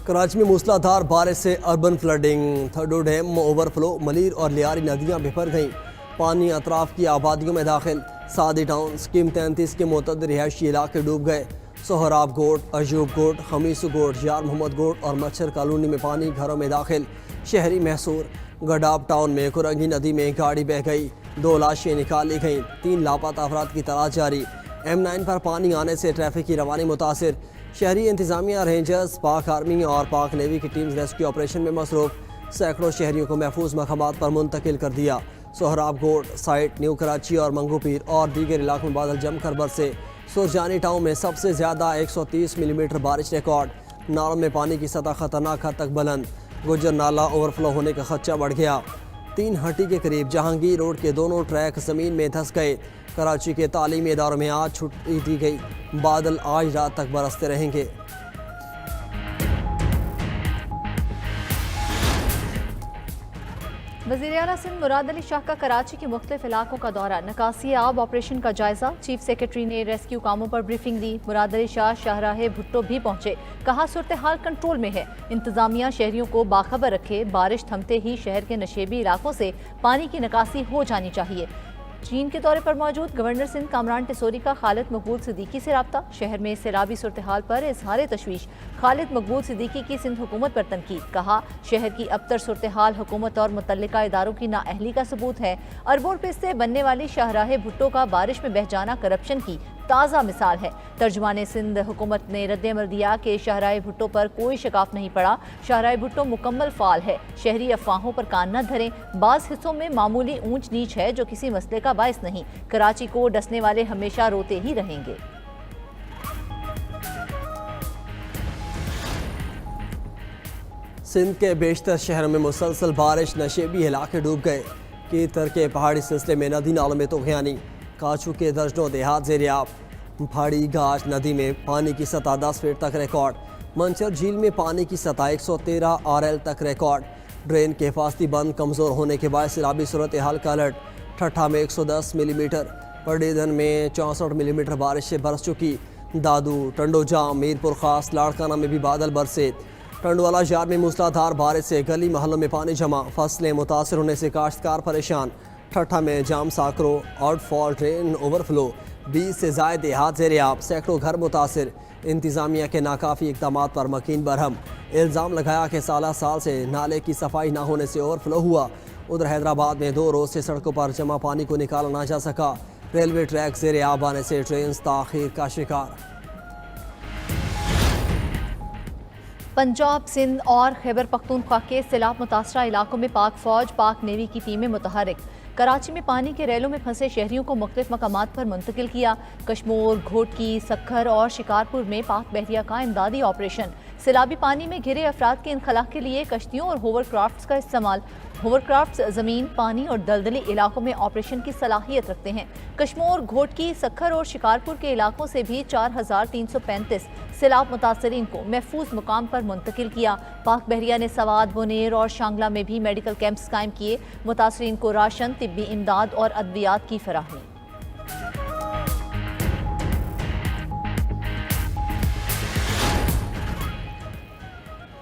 कराची में मूसलाधार बारिश से अर्बन फ्लडिंग, थर्डो डैम ओवरफ्लो, मलीर और लियारी नदियां बिफर गईं। पानी अतराफ की आबादियों में दाखिल। सादी टाउन स्कीम 33 के मुतअद्दिद रिहायशी इलाके डूब गए। सोहराब गोट, अजूब गोट, खमीसू गोट, यार मोहम्मद गोट और मच्छर कॉलोनी में पानी घरों में दाखिल। शहरी महसूर। गडाब टाउन में कुरंगी नदी में गाड़ी बह गई, 2 लाशें निकाली गईं, 3 लापता अफराद की तलाश जारी। M9 पर पानी आने से ट्रैफिक की रवानी मुतासिर। शहरी इंतजामिया, रेंजर्स, पाक आर्मी और पाक नेवी की टीम्स रेस्क्यू ऑपरेशन में मसरूफ। सैकड़ों शहरियों को महफूज मकामात पर मुंतकिल कर दिया। सोहराब गोट साइट, न्यू कराची और मंगूपीर और दीगर इलाकों में बादल जमकर बरसे। सुरजानी टाउन में सबसे ज़्यादा 130 मिलीमीटर बारिश रिकॉर्ड। नालों में पानी की सतह खतरनाक हद तक बुलंद। गुजर नाला ओवरफ्लो होने का खदशा बढ़ गया। 3 हट्टी के करीब जहांगीर रोड के दोनों ट्रैक ज़मीन में धंस गए। कराची के तालीमी इदारों में आज छुट्टी दी गई। बादल आज रात तक बरसते रहेंगे। वज़ीर आला सिंध मुराद अली शाह का कराची के मुख्तलिफ इलाकों का दौरा, निकासी आब ऑपरेशन का जायजा। चीफ सेक्रेटरी ने रेस्क्यू कामों पर ब्रीफिंग दी। मुराद अली शाह शाहराहे भुट्टो भी पहुंचे, कहा सूरत हाल कंट्रोल में है, इंतजामिया शहरियों को बाखबर रखे। बारिश थमते ही शहर के नशेबी इलाकों से पानी की निकासी हो जानी चाहिए। चीन के दौरे पर मौजूद गवर्नर सिंध कामरान टिसोरी का खालिद मकबूल सिद्दीकी से रब्ता। शहर में सैलाबी सूरत हाल पर इजहार तशवीश। खालिद मकबूल सिद्दीकी की सिंध हुकूमत पर तनकीद, कहा शहर की अबतर सूरत हाल हुकूमत और मुतल्लिका इदारों की नाअहली का सबूत है। अरबों रुपए से बनने वाली शाहराह भुट्टो का बारिश में बह जाना करप्शन की ताज़ा मिसाल है। तर्जुमान सिंध हुकूमत ने रद्द-ए-अमल दिया कि शाहराह भुट्टो पर कोई शिकाफ नहीं पड़ा। शाहराह भुट्टो मुकम्मल फाल है। शहरी अफवाहों पर कान न धरें। बाज़ हिस्सों में मामूली ऊंच नीच है जो किसी मसले का बायस नहीं। कराची को डसने वाले हमेशा रोते ही रहेंगे। सिंध के बेशतर शहरों में मुसलसल बारिश, नशेबी इलाके डूब गए। कीतर के पहाड़ी सिलसिले में नदी नालों में तूफ़ानी। काचू के दर्जनों देहात ज़ेर-ए-आब। भाड़ी गाज नदी में पानी की सतह 10 फीट तक रिकॉर्ड। मंचर झील में पानी की सतह 113 RL तक रिकॉर्ड। ड्रेन के हिफाजती बंद कमज़ोर होने के बाद सैलाबी सूरत हाल का अलर्ट। ठट्ठा में 110 मिलीमीटर, पड़ीदन में 64 मिलीमीटर बारिश से बरस चुकी। दादू, टंडोजाम, मीरपुर खास, लाड़काना में भी बादल बरसे। टंडवाला जार में मूसलाधार बारिश से गली महलों में पानी जमा। फसलें मुतासर होने से काश्तकार परेशान। ठट्ठा में जाम साकरो, आउटफॉल ड्रेन ओवरफ्लो। 20 से ज़ायद देहात ज़ेर-ए-आब, सैकड़ों घर मुतासर। इंतज़ामिया के नाकाफ़ी इक़दाम पर मकीन बरहम। इल्ज़ाम लगाया कि साल से नाले की सफाई न होने से ओवरफ्लो हुआ। उधर हैदराबाद में 2 रोज़ से सड़कों पर जमा पानी को निकाला ना जा सका। रेलवे ट्रैक ज़ेर-ए-आब आने से ट्रेन ताख़ीर का शिकार। पंजाब, सिंध और खैबर पख्तूनख्वा के सैलाब मुतासरा इलाकों में पाक फौज, पाक नेवी की टीमें मुतहरिक। कराची में पानी के रेलों में फंसे शहरियों को मुख्तलिफ मकामात पर मुंतकिल किया। कश्मोर, घोटकी, सक्खर और शिकारपुर में पाक बहरिया का इमदादी ऑपरेशन। सैलाबी पानी में घिरे अफराद के इनखला के लिए कश्तियों और होवरक्राफ्ट्स का इस्तेमाल। होवरक्राफ्ट्स ज़मीन, पानी और दलदली इलाकों में ऑपरेशन की सलाहियत रखते हैं। कश्मोर, घोटकी, सक्खर और शिकारपुर के इलाकों से भी 4335 सैलाब मुतासरीन को महफूज मुकाम पर मुंतकिल किया। पाक बहरिया ने सवाद, बुनेर और शांगला में भी मेडिकल कैंप्स कायम किए। मुतासरीन को राशन, तिब्बी इमदाद और अद्वियात की फराहमी।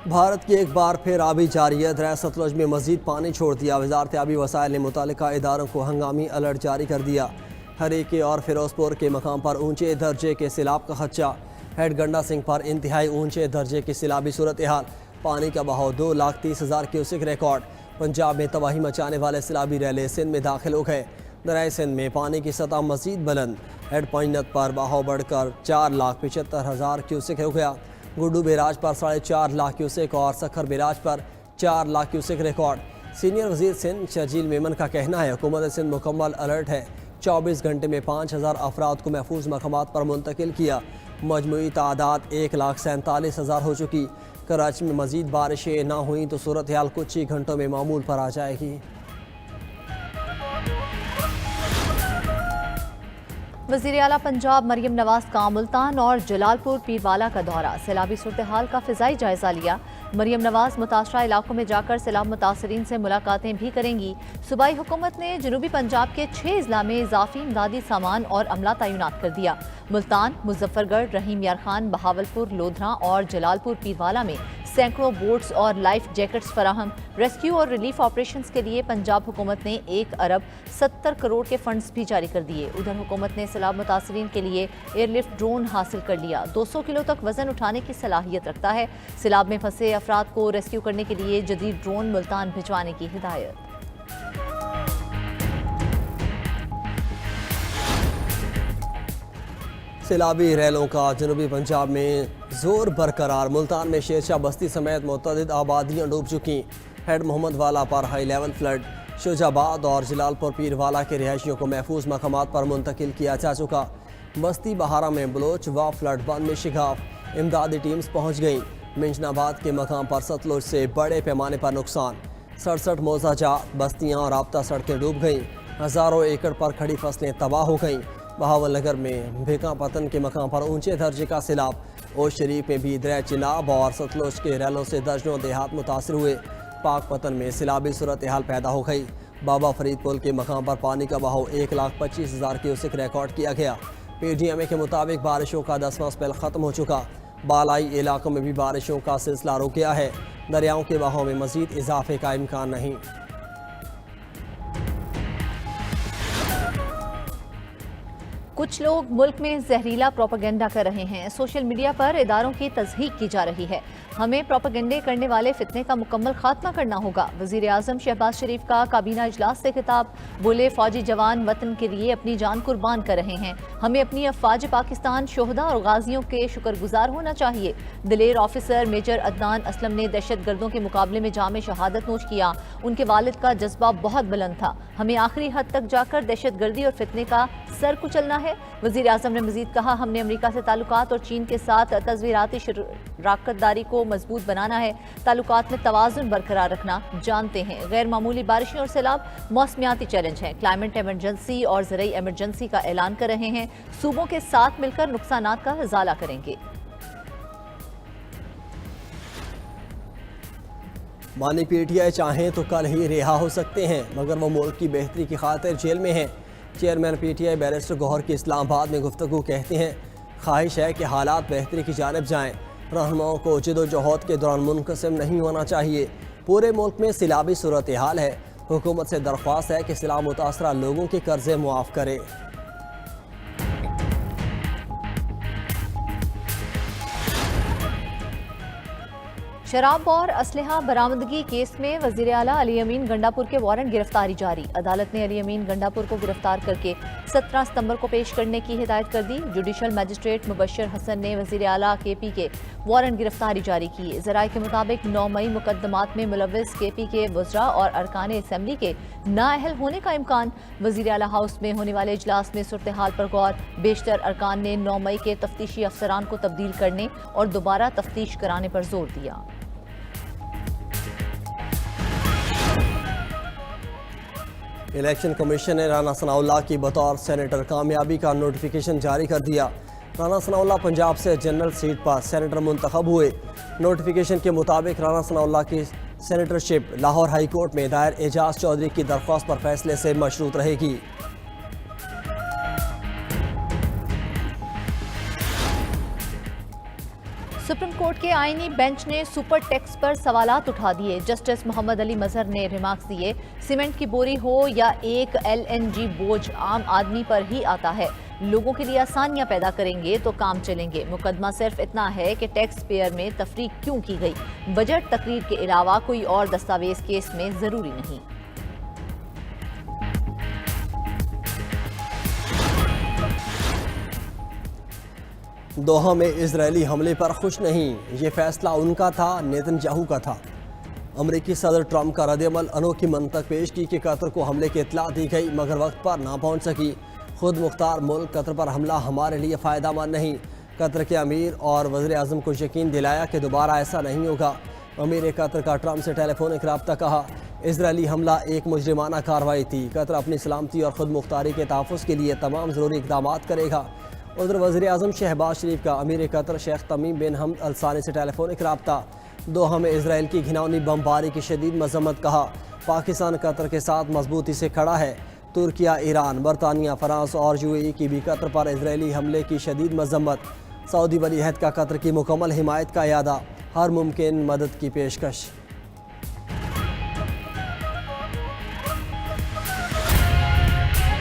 भारत की एक बार फिर आबी जारियत, दरिया सतलुज में मजीद पानी छोड़ दिया। वजारत आबी वसाइल ने मुतालिका इदारों को हंगामी अलर्ट जारी कर दिया। हरीके और फिरोजपुर के मकाम पर ऊंचे दर्जे के सैलाब का खदशा। हेड गंडा सिंह पर इंतहाई ऊंचे दर्जे की सैलाबी सूरत हाल। पानी का बहाव 2,30,000 क्यूसिक रिकॉर्ड। पंजाब में तबाही मचाने वाले सैलाबी रैले सिंध में दाखिल हो गए। दरिया सिंध में पानी की सतह मजीद बुलंद। हेड पॉइंट पर बहाव बढ़कर 4,75,000 क्यूसिक हो गया। गुड्डू बैराज पर 4.5 लाख क्यूसिक और सखर बैराज पर 4 लाख क्यूसिक रिकॉर्ड। सीनियर वजीर सिंध शर्जील मेमन का कहना है हुकूमत सिंध मुकम्मल अलर्ट है। 24 घंटे में 5,000 अफराद को महफूज मकामात पर मुंतकिल किया। मजमूई तादाद 1,47,000 हो चुकी। कराची में मजीद बारिशें ना हुई तो सूरत हाल कुछ ही घंटों में मामूल पर आ जाएगी। वज़ीर आला पंजाब मरियम नवाज का मुल्तान और जलालपुर पीरवाला का दौरा। सैलाबी सूरत हाल का फ़िज़ाई जायजा लिया। मरियम नवाज मुतासरा इलाकों में जाकर सैलाब मुतासरीन से मुलाकातें भी करेंगी। सूबाई हुकूमत ने जनूबी पंजाब के 6 अजला में इजाफी इमदादी सामान और अमला तैनात कर दिया। मुल्तान, मुजफ्फरगढ़, रहीम यार खान, बहावलपुर, लोधरा और जलालपुर पीरवाला में सैकड़ों बोट्स और लाइफ जैकेट्स फराहम। रेस्क्यू और रिलीफ ऑपरेशंस के लिए पंजाब हुकूमत ने 1 अरब 70 करोड़ के फंड्स भी जारी कर दिए। उधर हुकूमत ने सैलाब मुतासरीन के लिए एयरलिफ्ट ड्रोन हासिल कर लिया। 200 किलो तक वजन उठाने की सलाहियत रखता है। सैलाब में फंसे अफराद को रेस्क्यू करने के लिए जदीद ड्रोन मुल्तान भिजवाने की हिदायत। सैलाबी रैलों का जनूबी पंजाब में जोर बरकरार। मुल्तान में शेरशाह बस्ती समेत मुतअद्दिद आबादियाँ डूब चुकी। हेड मोहम्मद वाला पर हाई लेवल फ्लड। शुजाबाद और जलालपुर पीरवाला के रिहायशियों को महफूज मकामात पर मुंतकिल किया जा चुका। बस्ती बहारा में बलोच व फ्लड बंद में शिगाफ। इमदादी टीम्स पहुँच गईं। मिंजनाबाद के मकाम पर सतलुज से बड़े पैमाने पर नुकसान। 67 मौजाजात, बस्तियाँ और राब्ता सड़कें डूब गईं। हज़ारों एकड़ पर खड़ी फसलें तबाह हो गईं। बहावलनगर में भिका पतन के मकाम पर ऊंचे दर्जे का सैलाब। ओश शरीफ में भी दरिया चिनाब और सतलुज के रैलों से दर्जनों देहात मुतासर हुए। पाक पतन में सैलाबी सूरत हाल पैदा हो गई। बाबा फरीद पुल के मकाम पर पानी का बहाव 1,25,000 क्यूसेक रिकॉर्ड किया गया। PDMA के मुताबिक बारिशों का 10वां स्पेल ख़त्म हो चुका। बालाई इलाकों में भी बारिशों का सिलसिला रुक गया है। दरियाओं के बहाव में मज़ीद इजाफे का इम्कान नहीं। कुछ लोग मुल्क में जहरीला प्रोपेगेंडा कर रहे हैं। सोशल मीडिया पर इदारों की तज़हीक की जा रही है। हमें प्रोपेगेंडे करने वाले फितने का मुकम्मल खात्मा करना होगा। वज़ीर आज़म शहबाज शरीफ का काबीना इजलास से खिताब। बोले, फौजी जवान वतन के लिए अपनी जान कुर्बान कर रहे हैं। हमें अपनी अफवाज पाकिस्तान, शोहदा और गाजियों के शुक्रगुजार होना चाहिए। दिलेर ऑफिसर मेजर अदनान असलम ने दहशत गर्दों के मुकाबले में जाम शहादत नोश किया। उनके वालिद का जज्बा बहुत बुलंद था। हमें आखिरी हद तक जाकर दहशत गर्दी और फितने का सर कुचलना है। वज़ीर आज़म ने मज़ीद कहा, हमने अमरीका से ताल्लुकात और चीन के साथ तज़वीराती शराकतदारी को मजबूत बनाना है। ताल्लुकात में तवाज़ुन बरकरार रखना जानते हैं। गैर मामूली बारिशें और सैलाब मौसमियाती चैलेंज हैं। क्लाइमेट एमरजेंसी और ज़रई एमरजेंसी का ऐलान कर रहे हैं। सूबों के साथ मिलकर नुकसानात का इज़ाला करेंगे। मानी PTI चाहें तो कल ही रिहा हो सकते हैं, मगर वो मुल्क की बेहतरी की खातिर जेल में हैं। चेयरमैन PTI बैरिस्टर गौहर की इस्लामाबाद में गुफ्तगू कहते हैं, ख्वाहिश है कि हालात बेहतरी की जानिब जाएँ। रहनुमाओं को जदोजहद के दौरान मुनक़सिम नहीं होना चाहिए। पूरे मुल्क में सैलाबी सूरत हाल है। हुकूमत से दरख्वास्त है कि सैलाब मुतासरा लोगों के कर्जे मुआफ़ करे। शराब और असलहा बरामदगी केस में वज़ीर आला अली अमीन गंडापुर के वारंट गिरफ्तारी जारी। अदालत ने अली अमीन गंडापुर को गिरफ्तार करके 17 सितंबर को पेश करने की हिदायत कर दी। जुडिशल मजिस्ट्रेट मुबशर हसन ने वज़ीर आला KP के वारंट गिरफ्तारी जारी की। ज़राए के मुताबिक 9 मई मुकदमात में मुलव्विस KP के वज़रा और अरकान असम्बली के नाअहल होने का इम्कान। वज़ीर आला हाउस में होने वाले इजलास में सूरत हाल पर गौर। बेशतर अरकान ने 9 मई के तफ्तीशी अफसरान को तब्दील करने और दोबारा तफ्तीश कराने पर जोर दिया। इलेक्शन कमीशन ने राना सनाउल्लाह की बतौर सेनेटर कामयाबी का नोटिफिकेशन जारी कर दिया। राना सनाउल्लाह पंजाब से जनरल सीट पर सेनेटर मुंतखब हुए। नोटिफिकेशन के मुताबिक राना सनाउल्लाह की सेनेटरशिप लाहौर हाई कोर्ट में दायर एजाज चौधरी की दरख्वास्त पर फैसले से मशरूत रहेगी। सुप्रीम कोर्ट के आईनी बेंच ने सुपर टैक्स पर सवालात उठा दिए। जस्टिस मोहम्मद अली मजहर ने रिमार्क्स दिए, सीमेंट की बोरी हो या एक LNG बोझ आम आदमी पर ही आता है। लोगों के लिए आसानियां पैदा करेंगे तो काम चलेंगे। मुकदमा सिर्फ इतना है कि टैक्स पेयर में तफरीक क्यों की गई। बजट तकरीर के अलावा कोई और दस्तावेज केस में जरूरी नहीं। दोहा में इजरायली हमले पर खुश नहीं। ये फैसला उनका था, नेतन्याहू का था। अमरीकी सदर ट्रंप का रद्द-ए-अमल अनोखी मंतक पेश की कि कतर को हमले की इत्तला दी गई मगर वक्त पर ना पहुंच सकी। खुद मुख्तार मुल्क कतर पर हमला हमारे लिए फ़ायदा मंद नहीं। कतर के अमीर और वज़ीर आज़म को यकीन दिलाया कि दोबारा ऐसा नहीं होगा। अमीर कतर का ट्रंप से टेलीफोनिक रब्ता कहा। इजरायली हमला एक मुजरिमाना कार्रवाई थी। कतर अपनी सलामती और खुद मुख्तारी के तहफ़्फ़ुज़ के लिए तमाम ज़रूरी इक़दाम करेगा। उधर वज़ीर आज़म शहबाज शरीफ का अमीर कतर शेख तमीम बिन हमद अल सानी से टेलीफोनिक रब्ता। दोहा में इसराइल की घिनौनी बमबारी की शदीद मजम्मत। कहा पाकिस्तान कतर के साथ मजबूती से खड़ा है। तुर्किया, ईरान, बरतानिया, फ्रांस और यूएई की भी कतर पर इसराइली हमले की शदीद मजम्मत। सऊदी वली अहद का कतर की मुकम्मल हिमायत का इरादा, हर मुमकिन मदद की पेशकश।